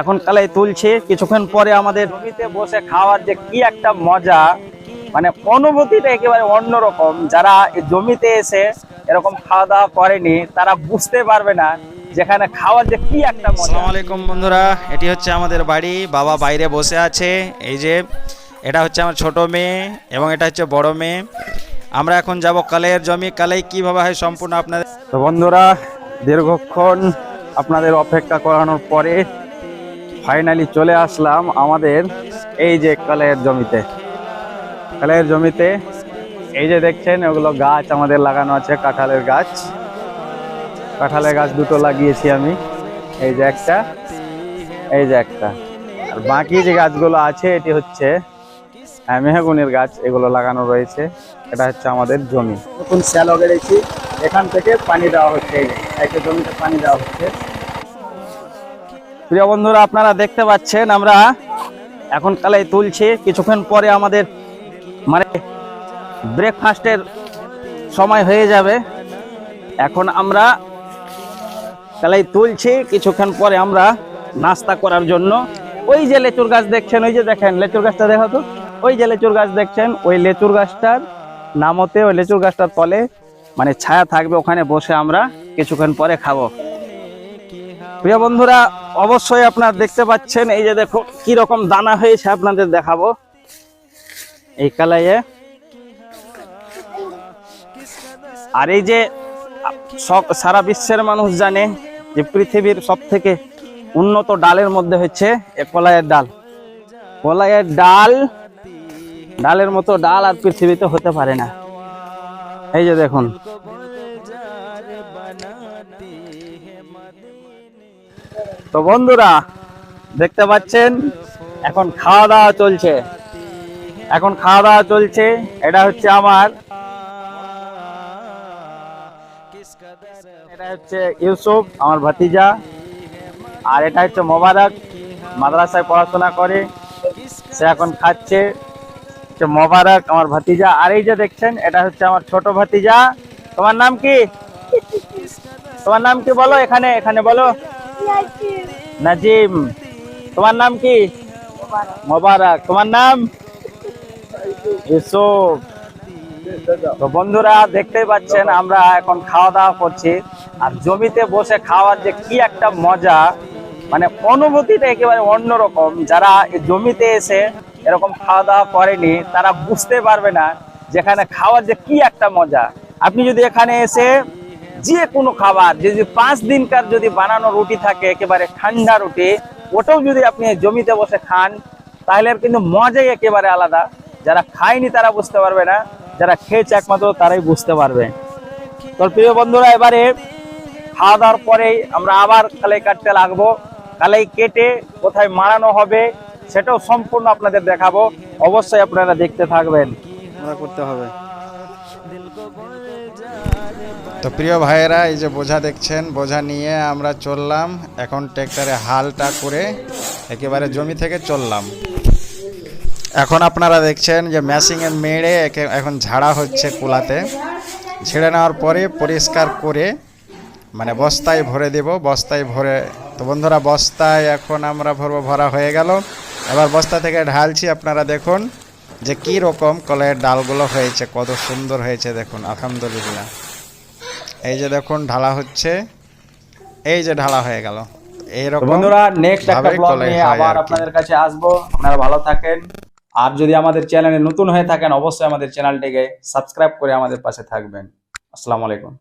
এখন কালাই তুলছি, কিছুক্ষণ পরে আমাদের জমিতে বসে খাওয়ার যে কি একটা মজা, মানে অনুভূতিটা একেবারে অন্যরকম। যারা এই জমিতে এসে এরকম খাওয়া দাওয়া করেনি তারা বুঝতে পারবে না যেখানে খাওয়ার যে কি একটা মজা। আসসালামু আলাইকুম বন্ধুরা, এটি হচ্ছে আমাদের বাড়ি। বাবা বাইরে বসে আছে। এই যে এটা হচ্ছে আমার ছোট মেয়ে এবং এটা হচ্ছে বড় মেয়ে। আমরা এখন যাব কালাইয়ের জমি। কালাই কিভাবে হয় সম্পূর্ণ আপনাদের। তো বন্ধুরা, দীর্ঘক্ষণ আপনাদের অপেক্ষা করানোর পরে ফাইনালি চলে আসলাম আমাদের এই যে কালাইয়ের জমিতে। কালাইয়ের জমিতে এই যে দেখছেন ওগুলো গাছ আমাদের লাগানো আছে, কাঁঠালের গাছ। কাঁঠালের গাছ দুটো লাগিয়েছি আমি, এই যে একটা, এই যে একটা। আর বাকি যে গাছগুলো আছে এটি হচ্ছে মেহগনির গাছ, এগুলো লাগানো রয়েছে। এটা হচ্ছে আমাদের জমি। নতুন শ্যালো গেড়েছি, এখান থেকে পানি দেওয়া হচ্ছে, এই যে জমিতে পানি দেওয়া হচ্ছে। প্রিয় বন্ধুরা, আপনারা দেখতে পাচ্ছেন আমরা এখন কালাই তুলছি, কিছুক্ষণ পরে আমাদের মানে ব্রেকফাস্টের সময় হয়ে যাবে। এখন আমরা কালাই তুলছি, কিছুক্ষণ পরে আমরা নাস্তা করার জন্য ওই যে লেচুর গাছ দেখছেন, ওই যে দেখেন লেচুর গাছটা, দেখো তো, ওই যে লেচুর গাছ দেখছেন, ওই লেচুর গাছটার নামতে, ওই লেচুর গাছটার তলে মানে ছায়া থাকবে, ওখানে বসে আমরা কিছুক্ষণ পরে খাবো। প্রিয় বন্ধুরা, অবশ্যই আপনারা দেখতে পাচ্ছেন, এই যে দেখো কি রকম দানা হয়েছে, আপনাদের দেখাবো এই কালাইয়ে। আর এই যে সারা বিশ্বের মানুষ জানে যে পৃথিবীর সব থেকে উন্নত ডালের মধ্যে হচ্ছে কলাইয়ের ডাল। কলাইয়ের ডালের মতো ডাল আর পৃথিবীতে হতে পারে না। এই যে দেখুন, তো বন্ধুরা দেখতে পাচ্ছেন এখন খাওয়া দাওয়া চলছে। এটা হচ্ছে আমার, এটা হচ্ছে ইউসুফ আমার ভাতিজা, আর এটা হচ্ছে মোবারক, মাদ্রাসায় পড়াশোনা করে, সে এখন খাচ্ছে। মোবারক আমার ভাতিজা। আর এই যে দেখছেন এটা হচ্ছে আমার ছোট ভাতিজা। তোমার নাম কি? তোমার নাম কি বলো, এখানে এখানে বলো। নাজিম। তোমার নাম কি? মোবারক। তোমার নাম? ইউসুফ। তো বন্ধুরা দেখতেই পাচ্ছেন আমরা এখন খাওয়া দাওয়া করছি, আর জমিতে বসে খাওয়ার যে কি একটা মজা, মানে অনুভূতিটা একেবারে অন্যরকম। যারা এই জমিতে এসে এরকম খাওয়া দাওয়া করেনি তারা বুঝতে পারবে না যেখানে খাওয়ার যে কি একটা মজা। আপনি যদি এখানে এসে যে কোনো খাবার, যদি 5 দিনকার যদি বানানো রুটি থাকে, একেবারে ঠান্ডা রুটি, ওটাও যদি আপনি জমিতে বসে খান তাহলে কিন্তু মজাই একেবারে আলাদা। যারা খায়নি তারা বুঝতে পারবে না, যারা খেয়েছে একমাত্র তারাই বুঝতে পারবে। তো প্রিয় বন্ধুরা, এবারে খাওয়া দাওয়ার পরেই আমরা আবার কালাই কাটতে লাগবো। কালাই কেটে কোথায় মারানো হবে সেটাও সম্পূর্ণ আপনাদের দেখাবো। অবশ্যই আপনারা দেখতে থাকবেন। করতে হবে। তো প্রিয় ভাইয়েরা, এই যে বোঝা দেখছেন, বোঝা নিয়ে আমরা চললাম। এখন ট্র্যাক্টরে হালটা করে একেবারে জমি থেকে চললাম। এখন আপনারা দেখছেন যে মেশিনে মেরে এখন ঝাড়া হচ্ছে কুলাতে। ঝেড়ে নেওয়ার পরে পরিষ্কার করে মানে বস্তায় ভরে দেব। বস্তায় ভরে, তো বন্ধুরা বস্তায় এখন আমরা ভরবো, ভরা হয়ে গেল। এবার বস্তা থেকে ঢালছি। আপনারা দেখুন যে কি রকম কলাইয়ের ডালগুলো হয়েছে, কত সুন্দর হয়েছে দেখুন, আলহামদুলিল্লাহ। এই যে দেখুন ঢালা হচ্ছে, এই যে ঢালা হয়ে গেল। এইরকম বন্ধুরা, নেক্সট একটা ব্লগ নিয়ে আবার আপনাদের কাছে আসবো। আপনারা ভালো থাকেন, আর যদি আমাদের চ্যানেলে নতুন হয়ে থাকেন অবশ্যই আমাদের চ্যানেলটিকে সাবস্ক্রাইব করে আমাদের পাশে থাকবেন। আসসালামু আলাইকুম।